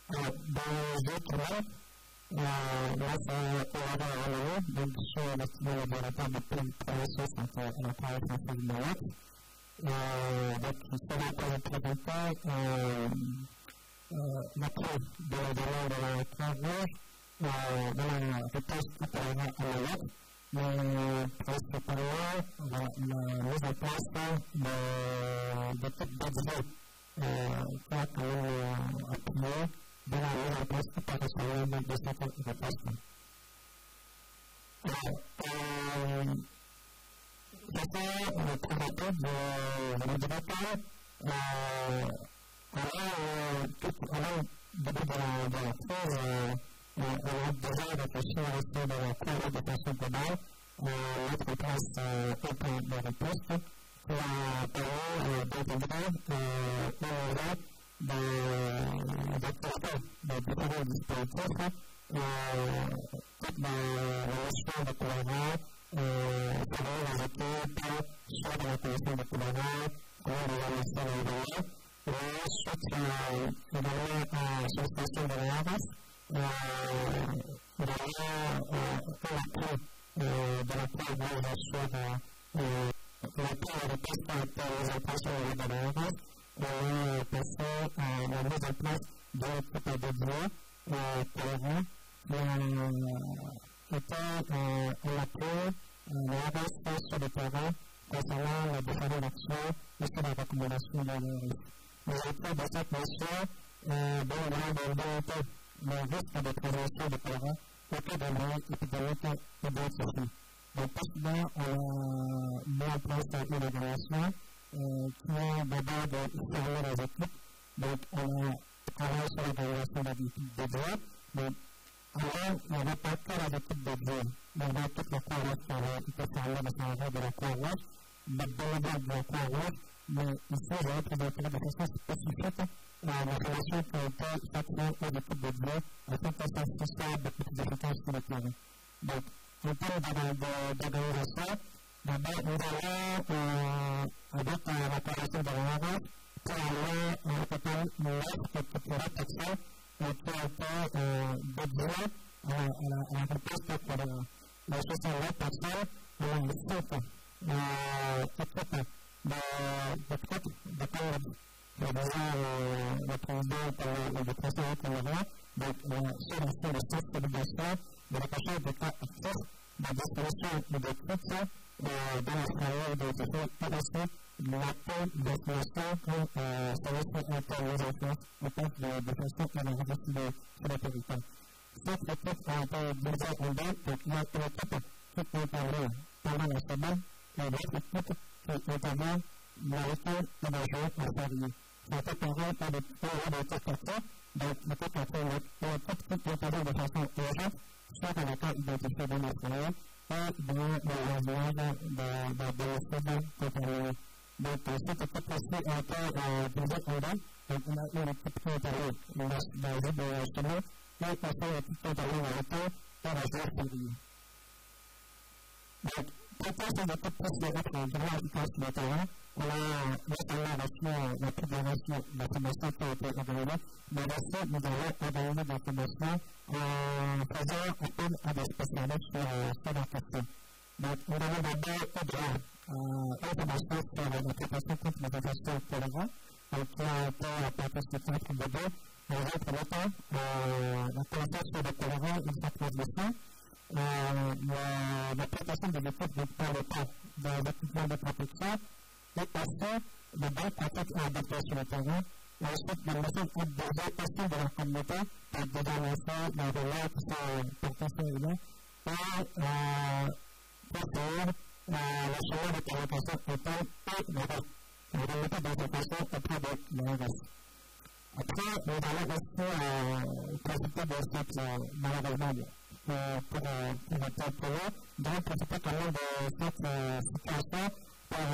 Dans les autres là, c'est Colorado à l'eau, donc sur l'estimé de la part de progression à l'appareil français du Maroc. Donc, ça va présenter la preuve de la Croix-Rouge dans la réponse à Maroc, mais principalement la mise en place de types d'exemples qui a quand même appuyé dans la mise en place opérationnelle de cette réponse. J'essaie de présenter de l'ordinateur avant début de la phrase, on a déjà réfléchi à l'essai de la Cour de façon globale, mettre en place un plan de réponse qui a permis d'intégrer des acteurs de différents dispositifs, toute la notion de collaboration, comment les équipes, soit de la commission de collaboration, comment les administrés l'environnement, et ensuite également à sollicitation de la RS, l'appui de la Croix-Rouge sur l'appui à la réponse par les impressions de la RS, on est passé à la mise en place d'une équipe dédiée cohérente qui était un appui la RS sur le terrain concernant les différentes actions et sur les recommandations de la RS. Les équipes de cette mission, dans le domaine de l'unité, le risque de prévention de terrain auprès des liens épidémiques identifiés. Donc, possiblement, on a mis en place une évaluation qui est d'abord de fermer les équipes. Donc, on a travaillé sur l'évaluation des équipes dédiées. Donc, alors, il n'y avait pas que les équipes dédiées. Il y avait toute la Croix-Rouge qui avait été fermée de travail de la Croix-Rouge, des bénévoles de la Croix-Rouge, mais ici, j'ai présenté de façon spécifique l'information qui a été faite aux équipes dédiées afin que ça soit beaucoup plus efficace sur le terrain. Donc, en termes d'organisation, d'abord, nous allons, avec la coalition de la RS, pour aller à peu près 9 équipes personnes qui ont été dédiées à la réponse pour les 69 personnes, on a 5 équipes de traite de Colombie. Le président et le président colombien, donc sur l'aspect de sensibilisation, de la recherche de cas actifs, de distribution et de traite dans les travailleurs de différents PSC, l'appel de destination pour services internes en France, en place de façon à la réversible sur le territoire. Cette équipe a été divisée en deux, donc il y a une équipe qui intervient pendant la semaine et l'autre équipe qui intervient le week-end et les jours en février. C'est préparé par des techniciens, donc l'équipe qui intervient de façon urgente, soit dans le cas identifié dans les travailleurs, et dans le voyage de domicile contaminés. Donc, cette équipe aussi a été divisée en deux. Donc, on a une équipe qui intervient dans le jour de semaine, et aussi une équipe qui intervient dans l'été et le jour février. Donc, pourquoi ces équipes puissent être vraiment efficaces sur le terrain? On a notamment reçu la publication de la formation qui a été organisée, mais aussi nous avons organisé des formations en faisant appel à des spécialistes sur la question. Donc, nous avons d'abord une formation sur la préparation contre les infections tolérantes, qui a été apportée sur 4 bébés. Dans un premier temps, la connaissance sur le tolérant et sa transmission, l'application des équipes par le temps des équipements de protection, et aussi les bonnes pratiques à adopter sur le terrain, et ensuite les mesures adoptées aussi de la communauté par des annonces, des relais qui sont portés sur les liens, et poursuivre le chemin de communication interne et la remontée des informations auprès de l'ARS. Après, nous allons aussi profiter de cette malheureusement pour le temps présent, donc profiter quand même de cette situation pour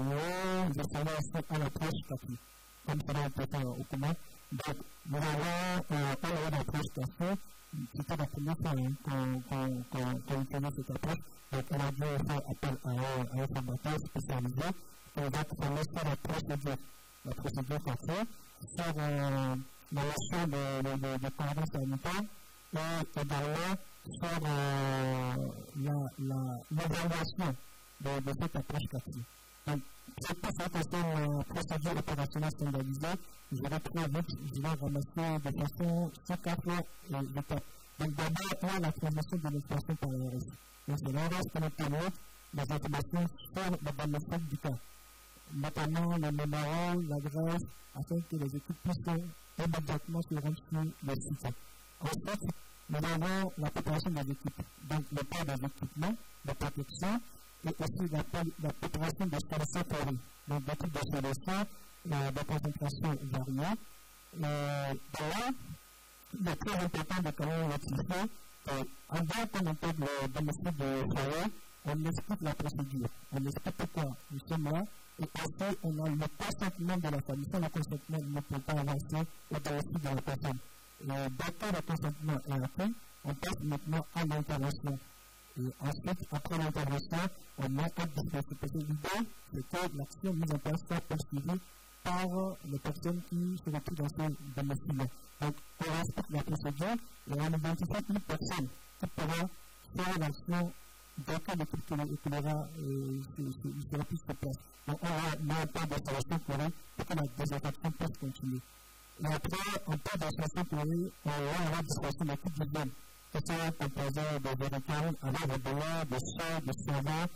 nous essayer aussi à l'approche papier, comme cela a été au commun. Donc, nous allons parler d'approche papier, c'était la première fois qu'on utilise cette approche. Donc, on a dû faire appel à un formateur spécialisé qui va former sur la procédure papier, sur la notion de cohérence sanitaire et également sur l'évaluation de cette approche quartier. Donc, cette concerne la procédure opérationnelle standardisée, je vais très vite, je vais ramasser de façon sur 4 étapes. Donc, d'abord, il y a la transmission de l'information par l'ARS. Donc, c'est l'ARS qui nous permet des informations sur le diagnostic du cas, notamment le numéro, l'adresse, afin que les équipes puissent immédiatement se rendre sur le site. Ensuite, nous avons la préparation des équipes, donc le port des équipements de protection et aussi la préparation des solutions pour eux. Donc, des types de solutions, de concentration variées. De là, il est très important de quand même notifier qu'avant qu'on intègre le domicile de foyer, on explique la procédure, on explique pourquoi nous sommes là, et aussi on a le consentement de la famille. Sans le consentement, nous ne pouvons pas avancer au domicile de la personne. Dès que le consentement est acquis, on passe maintenant à l'intervention. Et ensuite, après l'intervention, on met à disposition. L'idée, c'est que l'action mise en place soit poursuivie par les personnes qui se retrouvent dans ce domicile. Donc, on respecte la procédure et on identifie une personne qui pourra faire l'action dès que l'équipe sera plus sur place. Donc, on va mettre un peu d'installation pour que la désinfection puisse continuer. Et après, en cas d'installation pour on va à disposition de l'équipe d'hygiène, qui sera composée de véritables avec des ballons, de soins, de savons,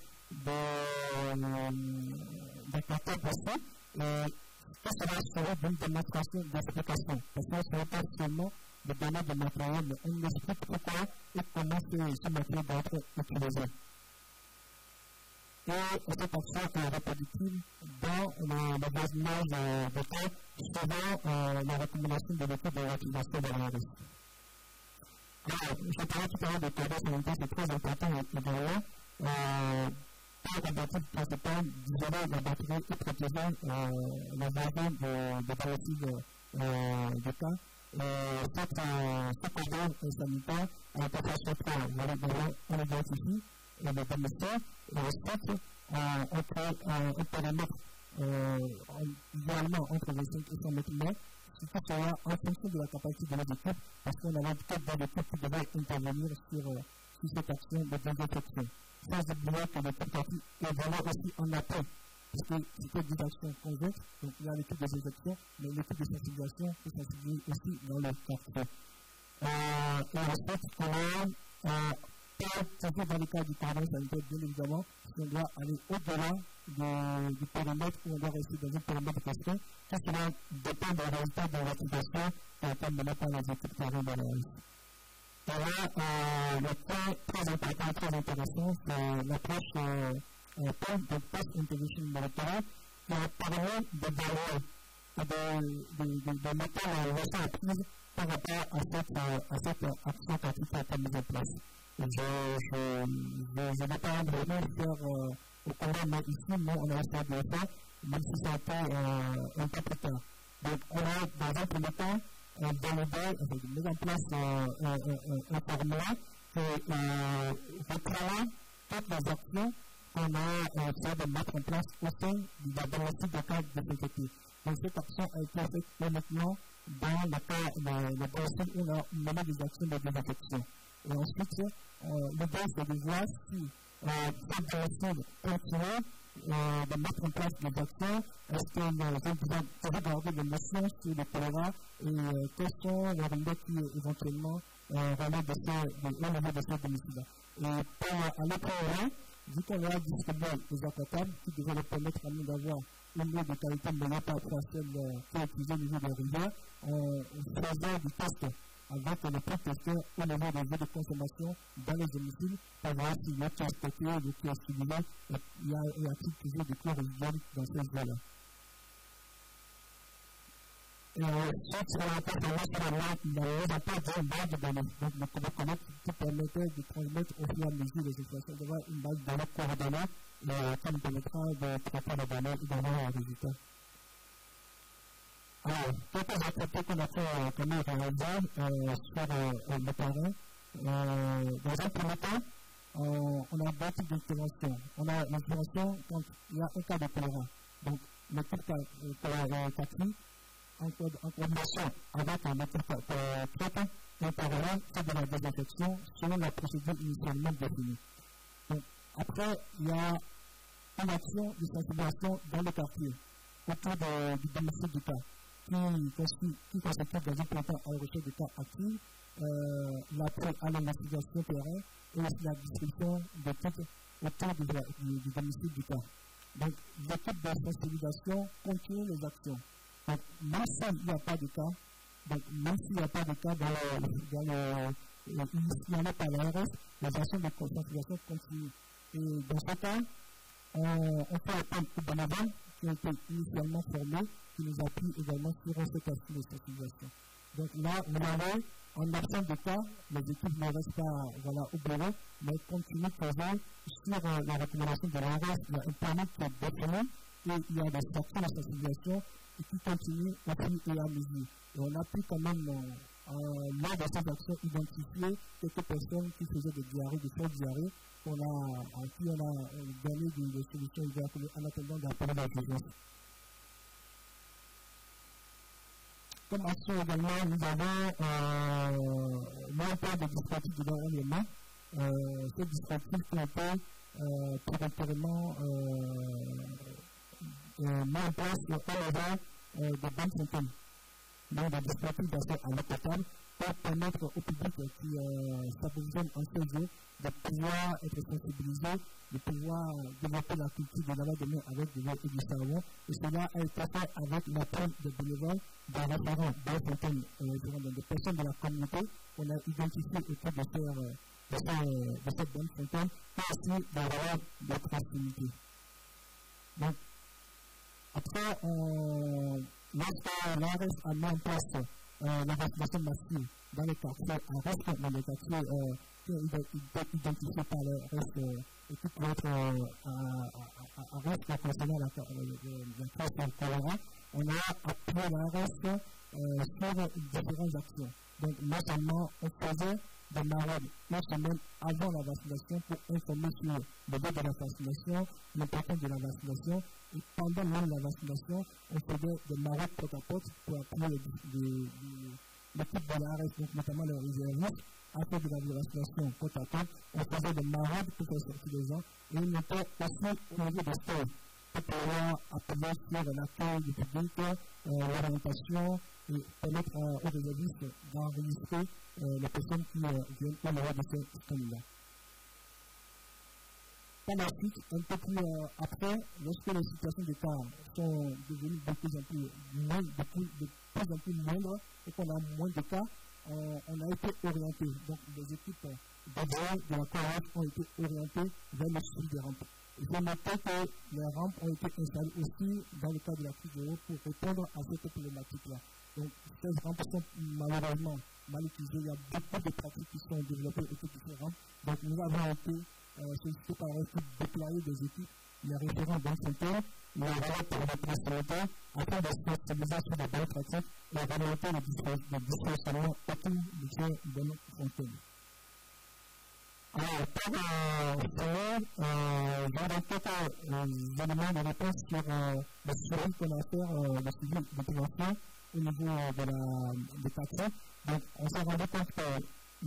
de cartons aussi. Et tout cela sera d'une démonstration d'explication. Parce qu'on ne sera pas seulement de donner du matériel, mais on explique pourquoi et comment ce matériel doit être utilisé. Et cette action est reproductive dans le voisinage de cas suivant la recommandation de l'équipe de l'utilisation de l'ARS. Alors, je parlais tout à l'heure de cohérence sanitaire, c'est très important également. Pour l'objectif principal d'isoler la batterie et protéger les voisins de domicile du cas. Cette cohérence sanitaire a été faite sur trois. On identifie le domicile et ensuite on crée un périmètre idéalement entre 25 et 100 mètres carrés. Tout cela en fonction de la capacité de nos équipes, parce qu'on a l'habitude dans l'équipe qui devrait intervenir sur cette action de désinfection. Sans oublier que l'équipe quartier est vraiment aussi en appui, parce que c'était des actions conjointes, donc il y a l'équipe de désinfection, mais l'équipe de sensibilisation qui sensibilise aussi dans le quartier. Et ensuite, on a toujours dans le cas du cohérence sanitaire, bien évidemment, on doit aller au-delà du périmètre où on doit rester dans un périmètre de question. Tout cela dépend des résultats de l'investigation qui a été menée par les équipes terrain de l'ARS. Et là, le point très important, très intéressant, c'est l'approche post-intervention monitoring qui a permis d'évaluer et de mettre la leçon apprise par rapport à cette action qui a été mise en place. Je n'ai pas vraiment faire au combat, mais ici, nous, on a essayé de le faire, même si ça a été un peu plus tard. Donc, on a, dans un premier temps, mis en place un formulaire qui reprend toutes les actions qu'on a essayé de mettre en place au sein de la domicile de cadre désinfectif. Donc, cette action a été faite uniquement dans le cas de domicile où on a mené des actions de désinfection. Et ensuite, l'idée, c'est de voir si cette domicile continue de mettre en place des actions. Est-ce que vous avez gardé des notions sur le choléra et quels sont les relais qui éventuellement relèvent au niveau de ce domicile-là. Et pour aller plus loin, vu qu'on a distribué des aquatables qui devraient leur permettre à nous d'avoir une eau de qualité meilleure par rapport à celle qui est utilisée au niveau des rivières, on faisait des tests avec les protesteurs au niveau des eaux de consommation dans les domiciles pour voir si l'eau qui est stockée, l'eau qui est utilisée, il y a-t-il toujours des chlores résiduels dans ces eaux-là. Et ensuite, on a performé sur la mise en place d'une base de données. Donc, le code qui permettait de transmettre au fur et à mesure des informations, d'avoir une base de données coordonnée qui nous permettra de traiter les données et d'avoir un résultat. Alors, quelques activités qu'on a fait comme réaliser sur le terrain. Dans un premier temps, on a deux types d'interventions. On a l'intervention quand il y a un cas de choléra. Donc, l'équipe quartier en coordination avec l'équipe traite en parallèle fait de la désinfection selon la procédure initialement définie. Donc, après, il y a une action de sensibilisation dans le quartier autour du domicile du cas qui constitue dans un premier temps à la recherche de cas actifs, l'appui à l'investigation terrain et aussi la distribution de titres autour du domicile du cas. Donc, l'équipe de sensibilisation continue les actions. Donc, même s'il n'y a pas de cas, il n'y en a pas à l'ARS, les actions de sensibilisation continuent. Et dans ce cas, on fait appel aux bénévoles qui ont été initialement formés, qui nous appuient également sur cette action de sensibilisation. Donc là, vous voyez, en absence de cas, les équipes ne restent pas au bureau, mais continuent toujours sur la recommandation de l'ARS. Il y a un planning qui est défini et il y a des actions de sensibilisation qui continuent au fil et à mesure. Et on a pu quand même, lors de ces actions, identifier quelques personnes qui faisaient des diarrhées, des fortes diarrhées, à qui on a donné des solutions en attendant d'appeler la justice. Comme action également, nous avons mis en place des dispositifs de l'environnement. Ces dispositifs ont été préalablement mis en place au niveau des bonnes fontaines. Donc, des dispositifs d'accès à l'eau potable pour permettre au public qui s'approvisionne en ces eaux de pouvoir être sensibilisé, de pouvoir développer la culture de lavage de mains avec de l'eau et du savon. Et cela a été fait avec l'appui des bénévoles, des référents, des fontaines, des personnes de la communauté qu'on a identifié autour de cette bonne fontaine, et aussi des relais de proximité. Donc, après, lorsque l'ARS a mis en place la vaccination massive dans les quartiers à risque, dans les quartiers identifiés par le reste et qui peut être à risque concernant la crise de choléra, on a appuyé l'ARS sur différentes actions. Donc, non seulement on faisait des maraudes une semaine avant la vaccination pour informer sur le but de la vaccination, l'importance de la vaccination. Et pendant même la vaccination, on faisait des maraudes porte à porte pour appuyer l'équipe de l'ARS, donc notamment les réservistes, à faire de la vaccination porte à porte. On faisait des maraudes pour faire sortir les gens. Et on était aussi au niveau des stores pour pouvoir appuyer sur l'accueil du public, l'orientation et permettre aux réservistes d'enregistrer les personnes qui viennent au niveau de ce système-là. Par la suite, un peu plus après, lorsque les situations de cas sont devenues de plus en plus moindres et qu'on a moins de cas, on a été orienté. Donc, les équipes de la CORAF ont été orientées vers le suivi des rampes. Il faut noter que les rampes ont été installées aussi dans le cadre de la crise de l'eau pour répondre à cette problématique-là. Donc, ces rampes sont malheureusement mal utilisées. Il y a beaucoup de pratiques qui sont développées autour de ces rampes. Donc, nous avons été sollicité par l'équipe déployer des équipes, les référents bonne santé, les relais pour les proximités, afin de se sensibiliser sur les bonnes pratiques et remonter les dysfonctionnements autour de ces bonnes fonctions. Alors, pour finir, j'aurai quelques éléments de réponse sur le suivi qu'on a fait, le suivi de prévention au niveau des quartiers. Donc, on s'est rendu compte que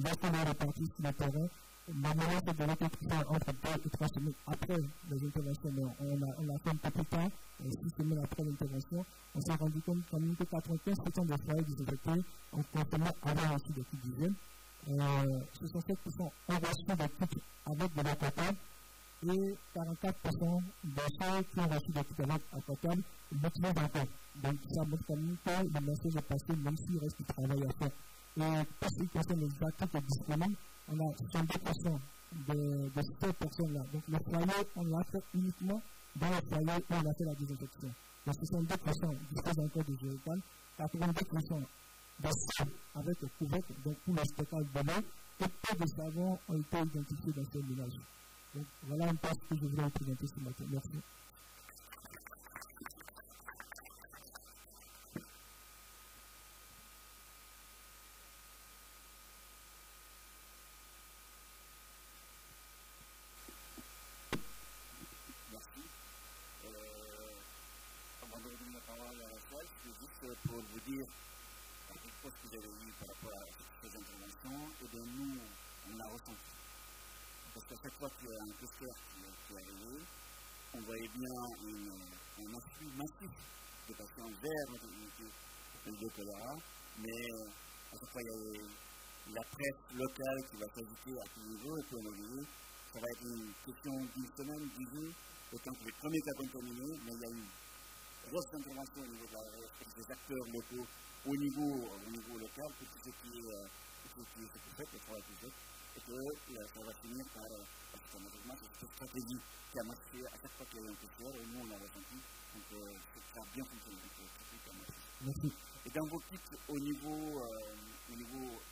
lorsqu'on est réparti sur le terrain, normalement, c'est de l'être entre 2 et 3 semaines après les interventions. On a fait un peu plus tard, 6 semaines après l'intervention. On s'est rendu compte qu'en 95% des foyers désinfectés ont consommé avant aussi des kits d'hygiène. 67% ont reçu des kits avec de l'eau potable et 44% de ceux qui ont reçu des kits avec eau potable l'utilisent encore. Donc, ça montre quand même que le message est passé, même s'il reste du travail à faire. Et pour ce qui concerne les actes disponibles, on a 62% de ces personnes-là. Donc, le foyer, on l'a fait uniquement dans le foyer où on a fait la désinfection. Donc, 62% disposent encore de jerrycans, 82% de savon avec le couvercle, donc pour le stockage de l'eau, et peu de savons ont été identifiés dans ces ménages. Donc, voilà un peu ce que je voulais vous présenter ce matin. Merci. Pour vous dire avez eues par rapport à ces interventions, et bien nous, on l'a ressenti. Parce qu'à chaque fois qu'il y a un cluster qui est arrivé, on voyait bien un afflux massif de patients vers notre unité de choléra, mais à chaque fois il y a la presse locale qui va s'ajouter à tout niveau, et puis on va dire, ça va être une question d'une semaine, 10 jours, autant que les premiers cas contaminés, mais il y a eu grosse intervention au niveau des acteurs locaux, au niveau local, pour tout ce qui est fait, le travail qui est fait, et que ça va finir par cette stratégie qui a marché à chaque fois qu'il y a eu un PCR, et nous on l'a ressenti, donc ça a bien fonctionné, donc ça a marché. Merci. Et dans vos kits, au niveau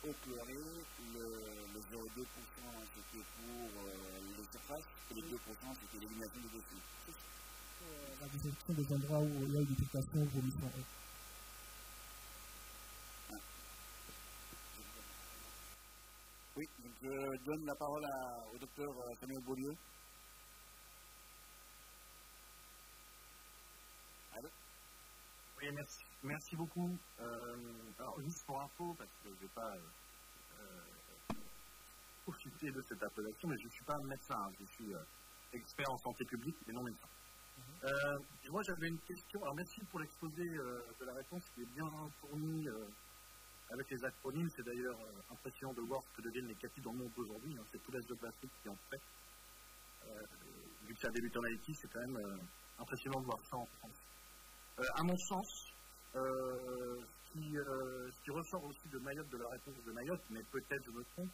eau chlorée, le 0,2% c'était pour les surfaces, et les 2% c'était l'élimination des déchets. La détection des endroits où il y a une détectation vomissement. Oui, donc je donne la parole au docteur Samuel Beaulieu. Allô? Oui, merci beaucoup. Alors, juste pour info, parce que je ne vais pas profiter de cette appellation, mais je ne suis pas médecin, hein, je suis expert en santé publique, mais non médecin. Et moi, j'avais une question. Alors, merci pour l'exposé de la réponse qui est bien fourni avec les acronymes. C'est d'ailleurs impressionnant de voir ce que deviennent les CAPI dans le monde aujourd'hui. Hein. C'est tout l'Est de l'Afrique qui en fait. Vu que ça débute en Haïti, c'est quand même impressionnant de voir ça en France. À mon sens, ce qui ressort aussi de Mayotte, de la réponse de Mayotte, mais peut-être je me trompe,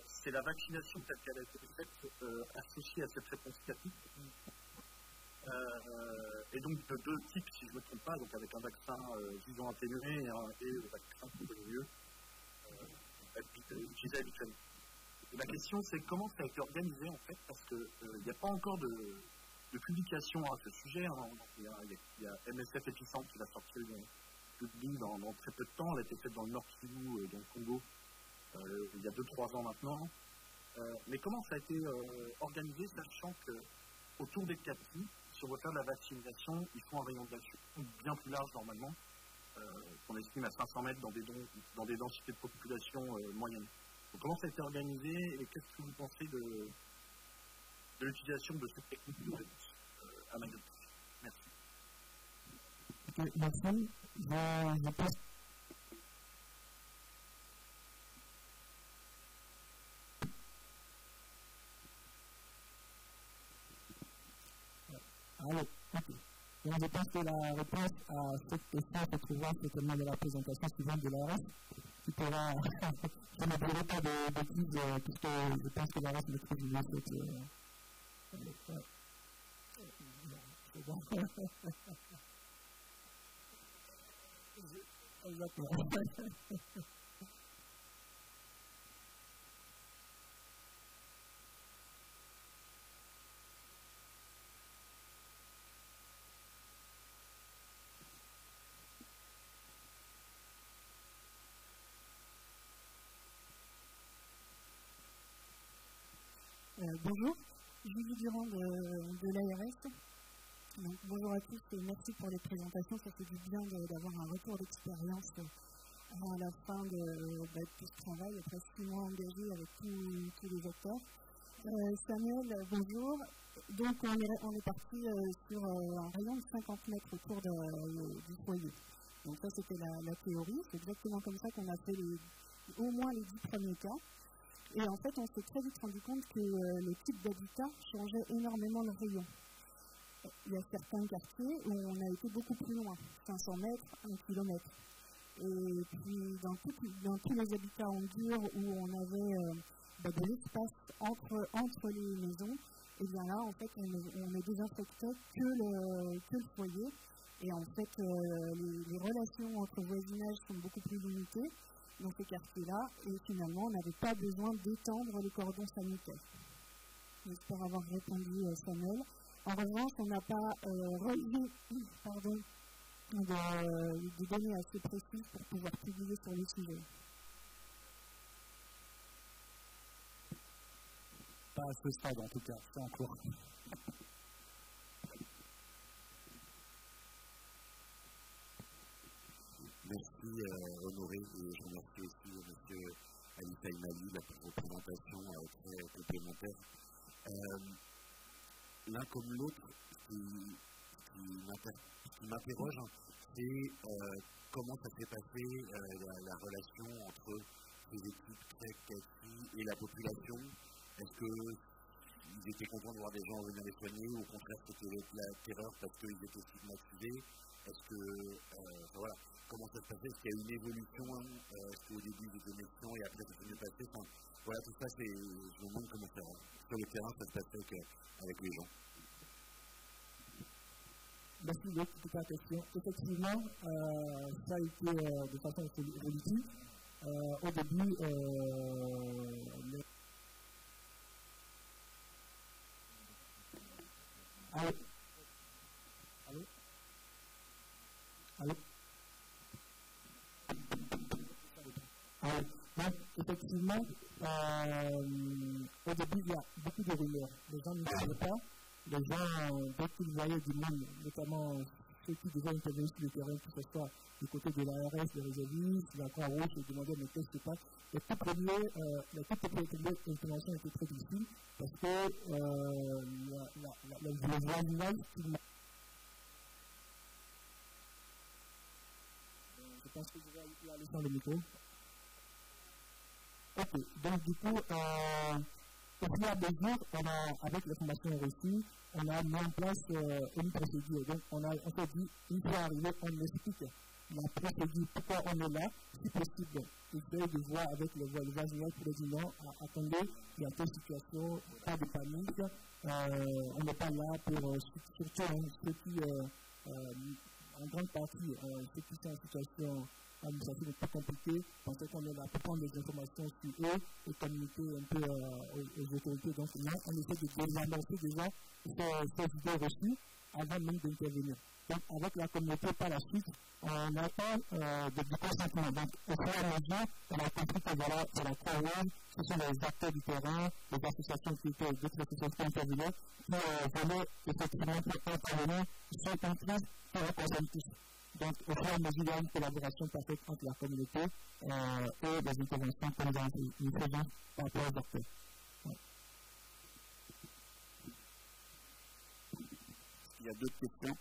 c'est la vaccination telle qu'elle a été faite associée à cette réponse CAPI. Et donc de deux types, si je ne me trompe pas, donc avec un vaccin vivant atténué et le vaccin contre le mieux utilisé habituellement. La question c'est comment ça a été organisé en fait, parce qu'il n'y a pas encore de publication à ce sujet. Hein. Il y a MSF Epicentre qui va sortir dans très peu de temps. Elle a été faite dans le Nord Kivu, dans le Congo, il y a 2-3 ans maintenant. Mais comment ça a été organisé, sachant que autour des CAPI, si on veut faire de la vaccination, il faut un rayon d'action bien plus large normalement, qu'on estime à 500 mètres dans des densités de population moyennes. Donc, comment ça a été organisé et qu'est-ce que vous pensez de l'utilisation de cette technique de réponse à Mayotte? Merci. Okay, merci. Je pense. Allô, ok. Donc, je pense que la réponse à cette question se trouvera certainement dans la présentation suivante de l'ARS, qui pourra. Je ne dirai pas de bêtises, puisque je pense que l'ARS maîtrise mieux cette. C'est bon. Exactement. Bonjour, Julie Durand de l'ARS. Bonjour à tous et merci pour les présentations. Ça fait du bien d'avoir un retour d'expérience à la fin de tout ce travail, après 6 mois engagés avec tous les acteurs. Samuel, bonjour. Donc on est parti sur un rayon de 50 mètres autour du foyer. Donc ça c'était la théorie. C'est exactement comme ça qu'on a fait au moins les 10 premiers cas. Et en fait, on s'est très vite rendu compte que le type d'habitat changeait énormément le rayon. Il y a certains quartiers où on a été beaucoup plus loin, 500 mètres, 1 km. Et puis, dans tous les habitats en dur où on avait de l'espace entre les maisons, et bien là, en fait, on ne désinfectait que le foyer. Et en fait, les relations entre voisinage sont beaucoup plus limitées dans ces quartiers-là, et finalement, on n'avait pas besoin d'étendre le cordon sanitaire. J'espère avoir répondu, Samuel. En revanche, on n'a pas relevé de données assez précises pour pouvoir publier sur le sujet. Pas à ce stade, en tout cas, c'est en cours. Merci Honoré, et je remercie aussi M. Ali Taïmali pour vos présentations très complémentaires. L'un comme l'autre, ce qui m'interroge, c'est comment ça s'est passé la relation entre ces équipes CREC-CACI et la population. Est-ce qu'ils étaient contents de voir des gens venir les soigner, ou au contraire c'était la terreur parce qu'ils étaient stigmatisés? Est-ce que, voilà, comment ça se passait? Est-ce qu'il y a eu une évolution? Est-ce qu'au début ils étaient méfiants et après ça s'est mieux passé? Voilà, tout ça, je me demande comment ça, sur le terrain ça se passait avec les gens. Merci de ta question. Effectivement, ça a été de façon évolutive. Au début, Allô? Donc, effectivement, au début, il y a beaucoup de rumeurs. Les gens ne savaient pas. Les gens, dès qu'ils voyaient du monde, notamment ceux qui devaient intervenir sur le terrain, que ce soit du côté de l'ARS, des réservistes, la Croix-Rouge, ils demandaient mais qu'est-ce qui se passe. La toute première intervention était très difficile parce que le voisinage qui m'a... Je pense que je vais aller sans le micro. Ok, donc du coup, au fur et à mesure, avec les formations reçues, on a mis en place une procédure. Donc on s'est dit, une fois arrivé, on explique la procédure, pourquoi on est là, si possible. Essayer de voir avec le voisinage pour les dire non, attendez, il y a telle situation, pas de panique, on n'est pas là pour, surtout ceux qui, en grande partie, ceux qui sont en situation administrative un peu compliquée, parce qu'on est là pour prendre des informations sur eux et communiquer un peu aux autorités. Donc là, on essaie de désannoncer déjà ces idées reçues avant même d'intervenir. Donc avec la communauté par la suite, on attend du consentement. Donc au fur et à mesure, on a compris que voilà, c'est la Croix-Rouge, ce sont les acteurs du terrain, les associations qui étaient, d'autres associations qui intervenaient, qui venaient effectivement pour intervenir sur une crise qui nous concerne tous. Donc, au fur et à mesure, il y a une collaboration parfaite entre la communauté et les interventions que nous faisons par rapport aux acteurs. Ouais. Il y a d'autres questions?